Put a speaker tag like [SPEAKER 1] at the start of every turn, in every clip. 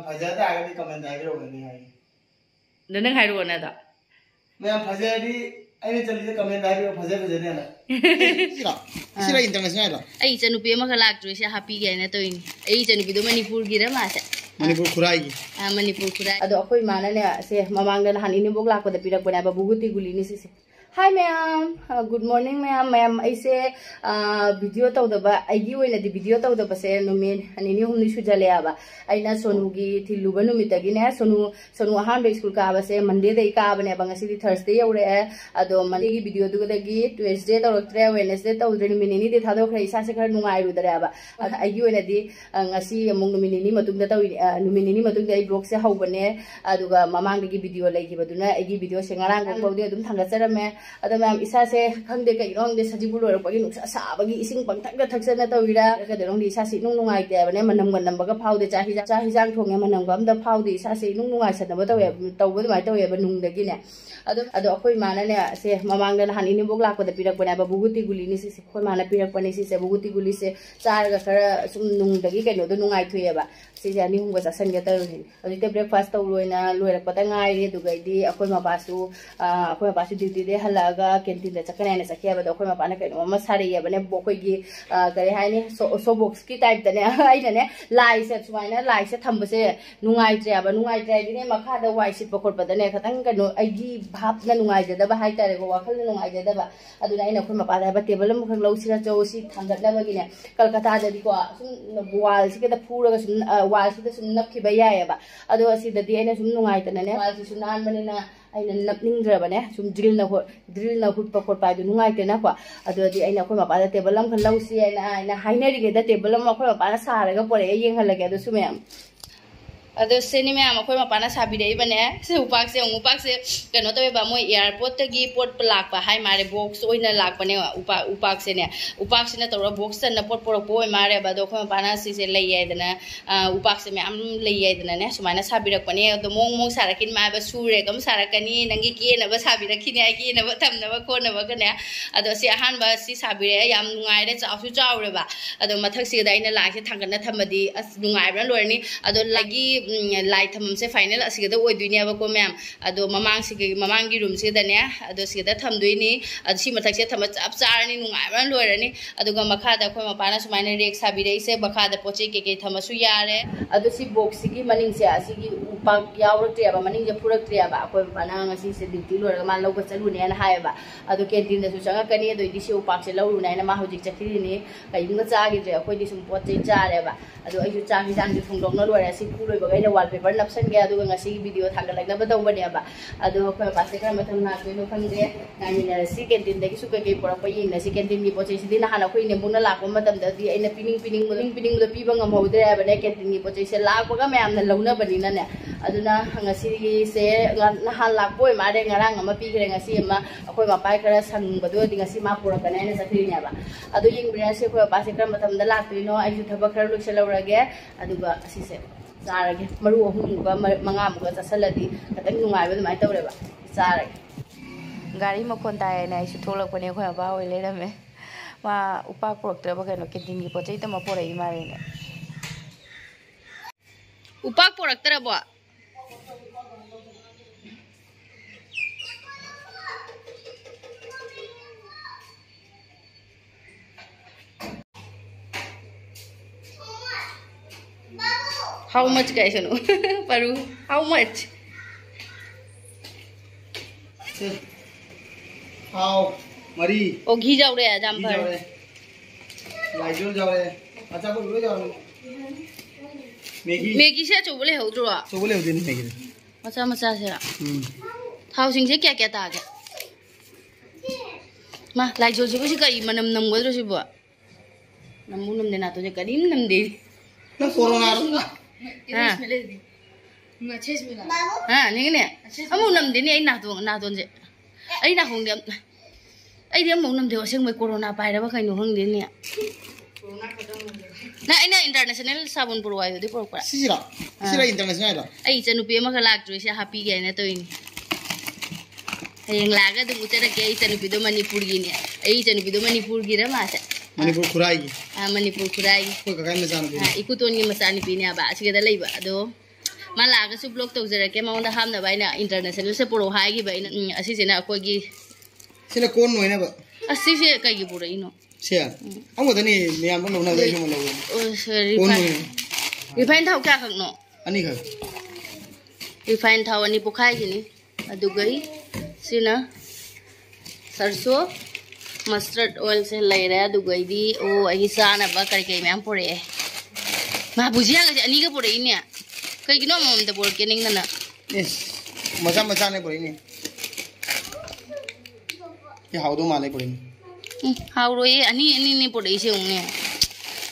[SPEAKER 1] फजर तागदी comment हाइरोगनी high
[SPEAKER 2] नंग हाइरोना दा
[SPEAKER 1] मैं फजरदी अने चली कमेंट हाइरो फजर फजरने ना सिरा इंटरनेशनल
[SPEAKER 2] आई चनुपी अमा लाक्ट्रो से हैप्पी गैना तोइनी आई चनुपी दो मणिपुर गिरा मासे
[SPEAKER 1] मणिपुर खुराई
[SPEAKER 2] मणिपुर खुराई अदो अखोय मानने से ममांगन हानिनी बोक लाको द पिरक बना बुगुती गुलीनी से hi ma'am good morning ma'am ma'am ऐसे वीडियो तौदबा आईगी ओइनदि वीडियो तौदबसे नुमिन अनिनि हुमनि सुजलेयाबा आइना सोनुगी थिलुबा नुमितगिने Sonu अहानबे school Kabse Monday they काबने बंगसिदि Thursday you're अदो मंडेगी वीडियो दुगदगी ट्यूसडे तौरक्त्रे वेडनेसडे तौद्रे नुमिनिनि दे थादोखरे इसासे खर नुंगाइरुदरेबा आईगी ओइनदि ngasi among numinini matungda tawi numinini matungda ai blog se hawbane aduga mamangdagi video laigibaduna aigi video se ngarang ko bawde adum thangacerame ada ma'am isa se khangde kai rong de sajibu lor pagi nuksa sabagi ising pangthakda thaksana tawira ka de rong di isa si nungai te bane manam ganam baga phaude chahi jang thonge manam gam da phaude isa se nungai sadaba tawe tawbu mai tawe ba nungdagi ne ado akoi mana ne se mamangda hanini bog lakko da pirak bana ba buguti guli ni se khoi mana pirak pani se buguti guli se charga khara sum nungdagi kai no do nungai thueba se jani humga sasan ga taru ni adi te breakfast taw loina loira pata ngai re du gai di akoi mapasu duty de halaga canteen da chakana ne sakya ba do akoi mapana kai no ma sari ya bane bokoi gi kare hai ni so box ki type da ne ai ne lai se sumaina lai se thambase nungai tre ba nungai tre di ne makha da wai sit pokor pa da ne khatang ka no ai gi bhap na nungai da ba hai tare ko wakhal na nungai da ba aduna ina akoi mapana ba table mu khang lausira cho si thangat la ba gi ne Kolkata da di ko sum wall si ke da phura ga sum wall si da sum nap ki ba ya ba ado si da di ina sum nungai ta ne wall si sum nan mani na aina napningdrabane sum drill na hut pa khot pa du nungai te na pa ado di aina khoi mapa da table lam khan lausi aina hainari ge da table lam khoi mapa na sara ga pore yeng halage ado sumem ado seni me am khoi mapa na sabi dei bane se upak se kano to ba moi airport ta gi port plak pa hai mare box oina lak bane upak se ne to box na port porok poi mare ba do khoi mapa na si se lei yai dana upak se me am lei yai dana ne sumana sabi rak bane do mong sarakin ma ba sure gam sarakani nangi ke na ba sabi rakhini ai ke na ba tham na ba ko na ba ka ne ado si ahan ba si sabi re yam nungai re chaw su chaw re ba ado mathak si da ina lai se thangkan na thamadi as nungai bra lorni ado lagi lai thamam se final asigada oiduini ba ko ma'am ado mamang gi room se da ne ado sigada thamduini ado si mathak se thama chap charni nungai bra lorani ado ga makha da khoi mapana sumaina rek sabi re se bakha da poche ke thamasu yare ado si box gi maning se asigi upak yaurte ba maning je purak tre ba khoi mapana ngasi se duty lor ma loga chalu ne na hai ba ado canteen da su changa kani ado di se upak se lauru na ma hojik chakri ni kai nga cha gi je khoi di sum poche chare ba ado ai ju chang jang ju thungdong na lor si puloi ba ga wallpaper napsan ga adu ngasi video thagal lagna ba daw bani ba adu khoi pa se kra matham na ko no khangre na ni na si canteen da gi su ke pora pa yin na si canteen gi poche si din hana khoi ne mun la ko matam da di aina pining da pi ba ngam hodre ba ne canteen gi poche se la ko ga mayam na launa bani na ne aduna ngasi se na hal la poi ma de ngarang ma pi gre ngasi ma khoi ma pai kra sang ba do di ngasi ma pura ka ne sakri ne ba adu ying bra se khoi pa se kra matam da la tu no ai ju thaba khar lu se lawrage adu ga si se Sarage, Maru Hunga, Mangamuga, Saladi, the Nunga with my Toreba. Sarage Gari Mokonta and I should told up when you have our later me. Ma Upak Proctor, no continue potato mapora marine. Upak Proctor. How much guys you know? Paru, how much?
[SPEAKER 1] How Mari
[SPEAKER 2] Oh घी जाओ रे जाम पर
[SPEAKER 1] लाइजोल जाओ रे अच्छा बोल लो जाओ
[SPEAKER 2] Maggi से चोबले हो जो
[SPEAKER 1] चोबले हो दिन मैगी
[SPEAKER 2] मचा से थाव सिंह से क्या ता के मा लाइजोल से कुछ कई मनम नम गदरो से बो नमु नम देना तो जे करीम नम दे
[SPEAKER 1] ना कोरोना रुंगा
[SPEAKER 2] हाँ नहीं ने अमु नम दे ने आई ना तो जे आई ना होंगे आई दे अमु नम दे असें में कोरोना पाइरा बा कइनो होंगे ने कोरोना खतम ना आई ना इंटरनेशनल साबुन पुरवाई दे पुरवा
[SPEAKER 1] सिरा इंटरनेशनल
[SPEAKER 2] आई चनुपी मा का लाग से हैप्पी गए ने तो इन हयें लागा दु उतर के आई चनुपी दो मणिपुर गी ने आई चनुपी दो मणिपुर गी रा मासे
[SPEAKER 1] मणिपुर खुराई
[SPEAKER 2] मणिपुर खुराई
[SPEAKER 1] को का मचान
[SPEAKER 2] इकुतोन की मचान पीने बा सिगदा लेबा अदो मालागसु ब्लॉग तौजरके माउंदा हामना बाइना इंटरनेशनल से पुरो हाइगी बाइना असि सेना अकोगी
[SPEAKER 1] सिला कोन नोइना बा
[SPEAKER 2] असि से कागी पुरो इनो
[SPEAKER 1] से अमदनी मियाम लोना दे सम लो
[SPEAKER 2] रिफाइन थाव क्या खनो
[SPEAKER 1] अनि ख
[SPEAKER 2] रिफाइन थाव अनि पुखाई गिनी अदुगई सिना सरसो मस्टर्ड ऑयल से लेरे अदुगई दी ओ अगी साना बा करके मैम पुरे मा बुजिया गजे अनि के पुरे इने कई किनो मम ते पुरे के निंग ना
[SPEAKER 1] यस मजा मजा ने पुरे नि ये हाउदो माले पुरे नि
[SPEAKER 2] हाउरो ये अनि अनि ने पुरे से उने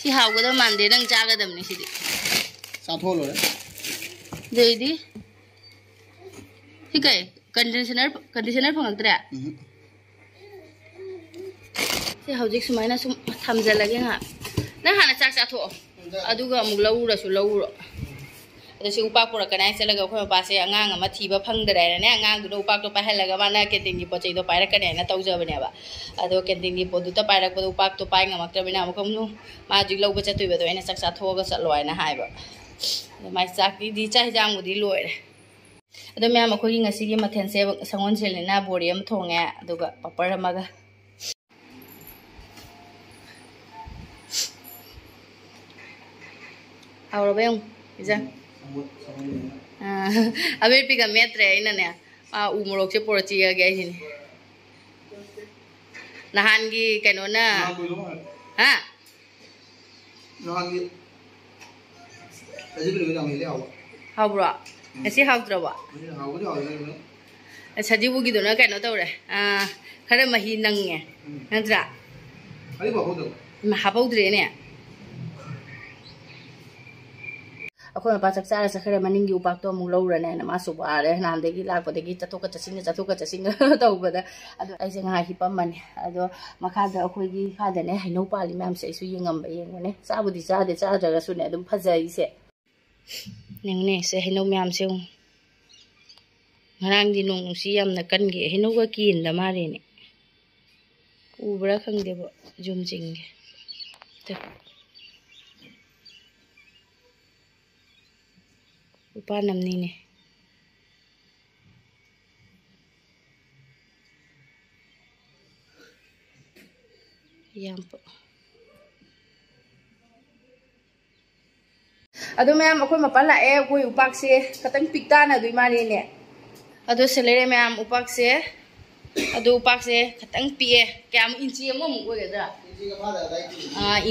[SPEAKER 2] सी हाउगदा मानदे नंग चागदमनि सिदि
[SPEAKER 1] साथो लो रे
[SPEAKER 2] देदी ठीक है कंडीशनर फंगतरे से हौजिक सुमाइना सुम थमजलगे हा ना हाना चाक चाथो अदुगा अमुक लौरसु लौरो अदसि उपाक पुरा कनाय चलगा खो पासे अंगांग अमा थीबा फंगदराय ने अंगांग दु उपाक तो पाहलगा माना केटिंग की पोचै तो पायरा कने ना तौजबने बा अदो केटिंग की पोदु तो पायरा को उपाक तो पाय ngamaktबना अमकमनु मा जिक लौबा चतुइबा तो एना चाक चाथोगा चलोयना हायबा माइ चाकी दी चाहि जांगुदी लोयरे अदो मैम अखोगी ngasiगी मथेन से संगोन सेलेना बोरी अम थोंगे अदुगा पपर अमगा और बेंग इजा अबे पिका मेत्रे इनने उ मोरक से पोरची गया हिनी नहानगी कनो ना हां
[SPEAKER 1] नहानगी अजी बिलो नाम ले आवा
[SPEAKER 2] हाब्रा ऐसे हाउद्रवा
[SPEAKER 1] हाउदो
[SPEAKER 2] सजीबुगी दोना कनो तौरे खरे मही नंगे नत्रा
[SPEAKER 1] अरे बाबूदो
[SPEAKER 2] हाबौद्रे ने अखोय मपा चक चारा चखरे मनिंगी उपाक तो अमुक लौरने ना मासु बारे नामदेगी लाकपदेगी चथोक चसिंग तौबदा अदो आइसे nga हिपमने अदो मखादा अखोयगी खादने हैनौ पाली मैम से इसु यंगम यंगने चाबुदी चादे चादरगा सुने अदुम फजाई से नंगने से हैनौ मैम से ngarang di nong si yam na kan ge hino ga kin da mare ne ubra khang de bo jum jing ge te upa nam ni ne yam po ado ma'am अखोय मपा लाए अखोय उपाक से खतंग पिकता ना दुई मारे ने अदो सेलेरे मैम उपाक से अदो उपाक से खतंग पिए क्या इंची अमा मु ओगेदरा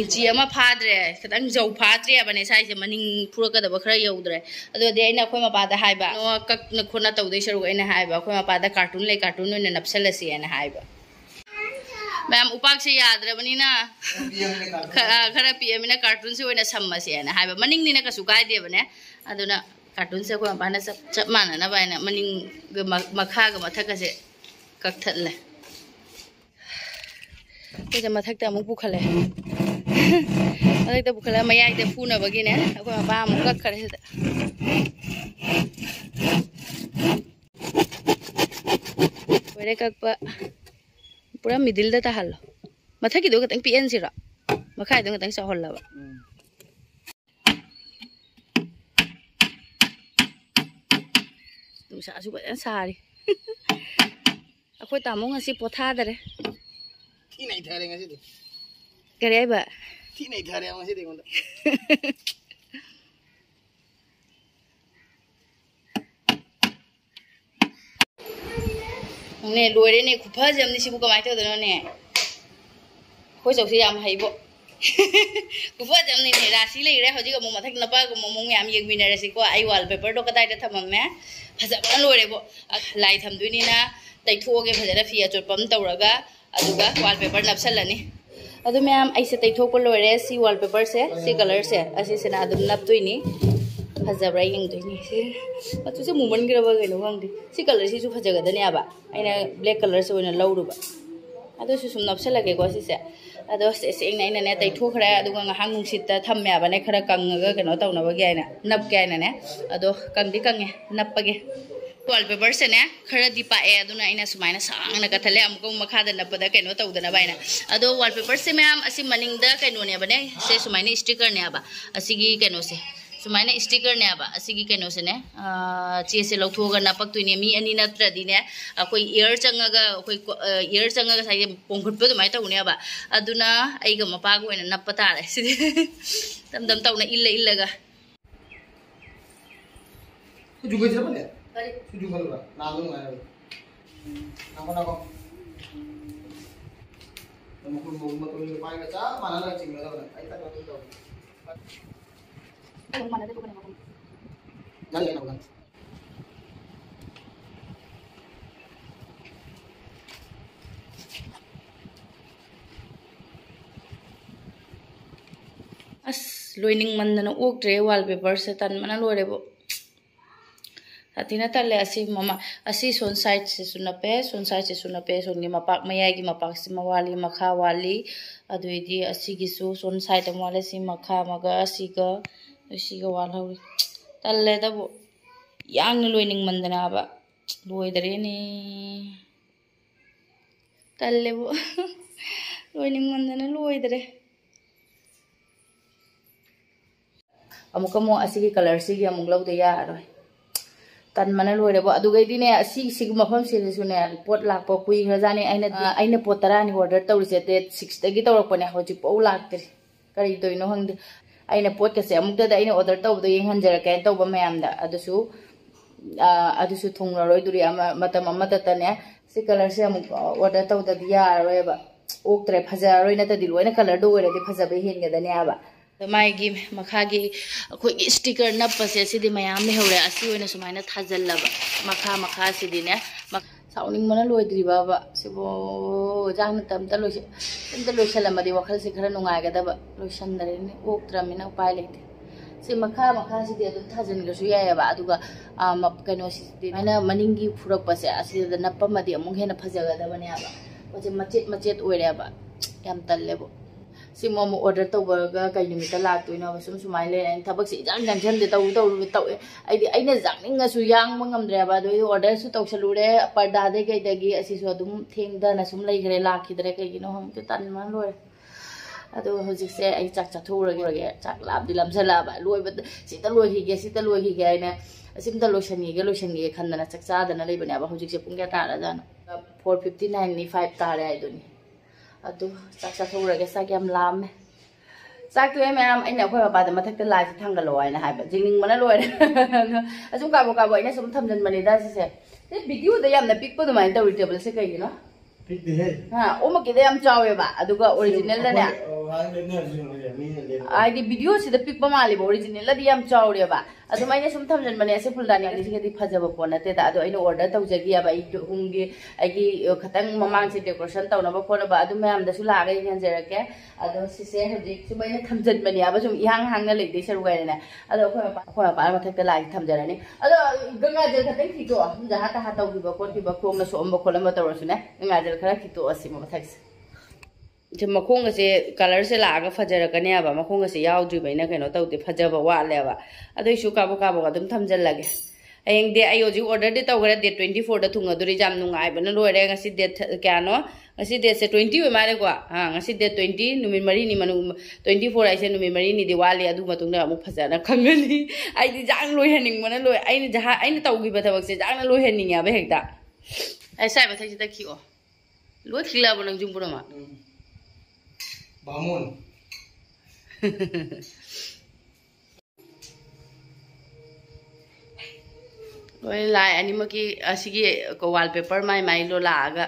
[SPEAKER 2] इंची अमा फाद्रे खतंग जौ फाद्रे बने साइ से मनिंग फुरक दब खरा यौद्रे अदो दे आइना अखोय मपा दा हाइबा नो कक न खोना तौदे सरु आइना हाइबा अखोय मपा दा कार्टून ने नपसलसी आइना हाइबा मैम उपाक से याद्रबनी ना खरा पीएमना कार्टून से ओइना सम्मसी आइना हाइबा मनिंग निना कसु गाइदे बने अदुना कार्टून से को पाना सब चप माना ना बायना मनिंग मखा ग मथक से ककथले ते ज मथक त अमुक बुखले अदक त बुखले मयाइ ते फुना बगिने को पा अमुक कखरे से वेरे ककपा पूरा मिडिल दा ताहलो मथकी दो गतंग पीएन सिरा मखाइ दो गतंग सहोल्लाबा सासु बन सारी अखोय तामो ngasi पोथादरे
[SPEAKER 1] थी नहीं थारे ngasi दे
[SPEAKER 2] करे बा
[SPEAKER 1] थी नहीं थारे ngasi दे कोन
[SPEAKER 2] ने लोरे ने खुफा जमनि सिबु कमाइ तोदनो ने खोय जौसे याम हाइबो खुफा जमनि ने राशि लेरे हजि ग मथक नपा ग ममंग याम येगमिनरसि को आई वॉलपेपर दो कदाइ द थममे फजबन लोरेबो लाई थमदुनिना तैथोगे फजरा फि अचोपम तौरगा अदुगा वॉलपेपर नपसलनी अदु मैम ऐसे तैथोको लोरे सी वॉलपेपर से सी कलर से असि सेना अदुम नपतुइनी फजबरा यंगदुइनी से अतुसे मुमन ग्रबा गनो गंगदि सी कलर सिसु फजगदने आबा आइना ब्लैक कलर से ओइना लौरुबा अदु सुसुम नपसलगे को सिसे अदो से सेंग नाइना ने तैथोखरा अदुगा ngahang nungsitta thamme abane khara kangaga keno taunabagi aina napke aina ne ado kangdi kange nappage wallpaper se ne khara dipa e aduna aina sumaina sangna kathale amko makhada napada keno taudana baina ado wallpaper se ma'am asi maningda keno ne bane se sumaina sticker ne aba asigi keno se सुमाइना sticker ने अब असिगी कनो से ने चे से लौथोगा नपक्तुने मी अनि नत्रदि ने अखोई एयर चंगा साइ पोंखुट पे दुमाइ तौने अब अदुना आइगा मपाग ओइना नप्प तारे सिदि तम तम तौना इल्लगा
[SPEAKER 1] जुगे जरा बने अरे जुगे बलवा नालो माया नाको तमकुन मोहम्मद तो पाएगा चा माना ना चिंगला बना आई तक तो mana itu bukan apa? Jangan yang bukan. As loining man na uok tre wallpaper se tan mana lore bo. Atina tale asi mama asi son side se sunape son ni mapak maya gi mapak si mawali makha wali aduidi asi gi son side amwale si makha maga asi ga Siga walhawi talle da bo yang loining mandana ba loidare ni talle bo loining mandana loidare amuka mo asigi color sigi amung lau de ya ro tan mana loire bo adu gai dine asi sig mafam sile sune pot lak po kui khajani aina pot tara ni order tawri se te 6 tagi tawrak pone hoji po lak ter kari toino hangde aina pot ka se amuk da aina order taw do yeng hanjara ka taw ba mayam da adusu thongla roi duri ama matam amma ta ne si color se amuk order taw da ya roi ba ok tre phaja roi na ta dil oina color do ore de phaja be hen ga da ne aba mai gi makha gi khoi sticker na pase si di mayam me hore asi oina sumaina thajal la ba makha si di ne sauning mana loi dri ba sibo jang tam ta loi shala madi wakhal se khara nungai ga da ba loi shan dare ni ok tramina upai lete si makha si di adu thajan ga su ya ba aduga map kano si di mana maningi phurak pase asi da nappa madi amung hena phaja ga da bane aba oje macet oire ba yam talle bo si momo order to ga kai nimita la tu na sum sumai le thabak si jang jan de tau ai di aina jangninga su yang mangam dre ba do order su tau salure parda de kai dagi asi su adum theng da na sum lai gre la khidre kai gino hom te tan man loi ado hojik se ai chak thurage chak lab dilam sala ba loi ba si ta loi hi ge aina asim ta lotion ge khandana chak cha dana lei bane ba hojik se pung ga ta ra jana 4:59 ni 5 ta re ai do ni adu chak thurage sa kyam lam sak tu em aina khoi ba da mathak ta lai thang ga loi na hai ba jingning mana loi asum ka bo ina sum thamjan mani da se video da yam na pic pa do mai ta table se kai no pic de he ha o ma ke da yam chawe ba adu ga original da ne ai di video si da pic pa mali ba original la di yam chawre ba adu mai ne sum thamjan mani se fuldani ali se di phajaba pona te da adu aina order tau jagi ba ai hungi ai gi khatang mamang se decoration tau na ba pona ba adu mayam da su la ga yan jera ke adu si se hojik su mai ne thamjan mani ba sum ihang hang na le de ser wai ne adu khoi ba ma thak ta la thamjara ne adu ganga jel khatang ki to ja ha tau gi ba ko ki ba khom na so om ba kholam ba tawra su ne ganga jel khara ki to asi ma thak se je makhong se color se la ga phajara ka ne ba makhong se yaw dri bai na kaino tau te phajaba wa le ba adoi su ka bo adum thamjal lage ayeng de ayo ji order de tau gara de 24 da thunga duri jam nungai bana loire ngasi de kya no ngasi de se 20 we mare kwa ha ngasi de 20 numin mari ni manu 24 ai se numin mari ni diwali adu matung na amu phajana khangali ai di jang loi haning mana loi ai ni jaha ai ni tau gi ba thabak se jang na loi haning ya ba hekta ai sai ba thai ta khi o loi khila ba nang jung pura ma Bangun.
[SPEAKER 2] Loi lai ani ma ki asigi ko wallpaper mai lo la ga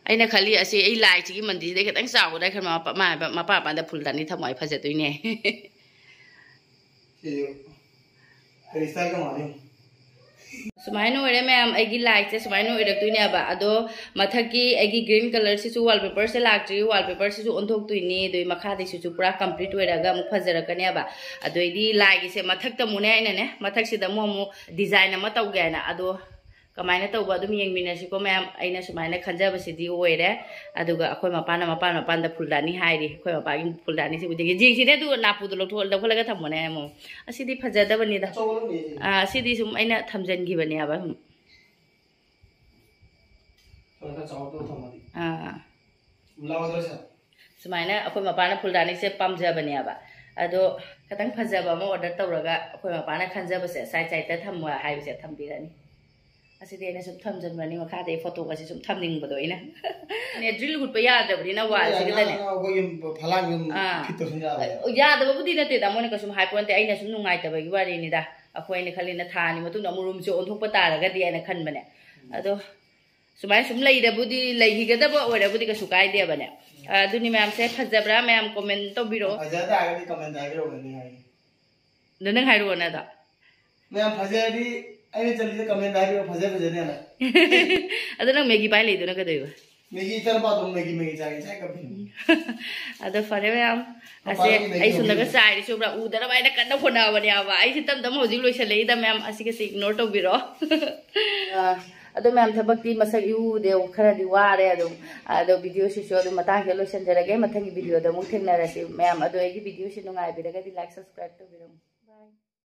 [SPEAKER 2] aina khali ase ai lai chi mandi de khatang saw dai khan ma pa da phul dani thamai phaje toi ne
[SPEAKER 1] Kristal ka mani
[SPEAKER 2] sumaino ore ma'am agi light se sumaino ore tuine ba ado mathaki agi green color se su wallpaper se lagtri wallpaper se su onthok tuini doi makha de su pura complete ore ga mu phajara kane ba ado idi light se mathak ta mune aina ne mathak se da mo design ma taw ga na ado kamaina taw ba dum yengmina si ko ma'am aina sumaina khanja ba sidi oire aduga akhoi mapan da fuldani hairi khoi mapa gi fuldani se budigi ji si de du napu du lokthol da kholaga thamone mo asidi phajada bani da asidi sum aina thamjan gi bani aba
[SPEAKER 1] सुमाइना अखोय मपाना फुलदानी से पामजबनेबा अदो खतंग फजबा अमा order तौरगा अखोय मपाना खनजबसे side side ता थमवा हाइबसे थमबिरानी असिदे ने सुम थमजनबनी मखादे photo गासे सुम थमनिंगबदो इना ने drill गुटपा यादबरिना वाल सिगदने
[SPEAKER 3] अखोय फलांग फितो संजा
[SPEAKER 1] यादबबुदी नते दा मोने कसुम हाइपोनते आइना सुम नुंगाइतबगी वारिनिदा अखोयने खलिना थानी मतुंग अमुरुम से ओंथोकपा तारगदि आइना खनबने अदो सुमाय सुम लैदबुदी लैहिगदब ओरबुदी कसु काइदेबने अदुनी मैम से फजबरा मैम कमेंट तौबिरो
[SPEAKER 3] फजदा आगदी कमेंट आइरो गनी हाइ
[SPEAKER 1] ननंग हाइरो ना दा
[SPEAKER 3] मैम फजदी आइने चली कमेंट आइरो फजने ना
[SPEAKER 1] अदो नंग मैगी पाइ लेदुना कदैबा
[SPEAKER 3] मैगी चल बा तुम मैगी चाइ चाइ कभी
[SPEAKER 1] अदो फरे मैम असे आई सुनगा चाइ सुब्रा उदरा बाइना कन्ना फोनाबने आबा आई सितम दम होजि लोइसलेइदा मैम असिके से इग्नोर तौबिरो अदो मैम थबक्ति मसक युदे खरदि वारे अदो वीडियो सिसो अदो मतांग लोइसनजरगे मथंगी वीडियो द मुथेंगनारसि मैम अदो एगी वीडियो सि नुंगाइबिरगदि लाइक सब्सक्राइब तौबिरम बाय।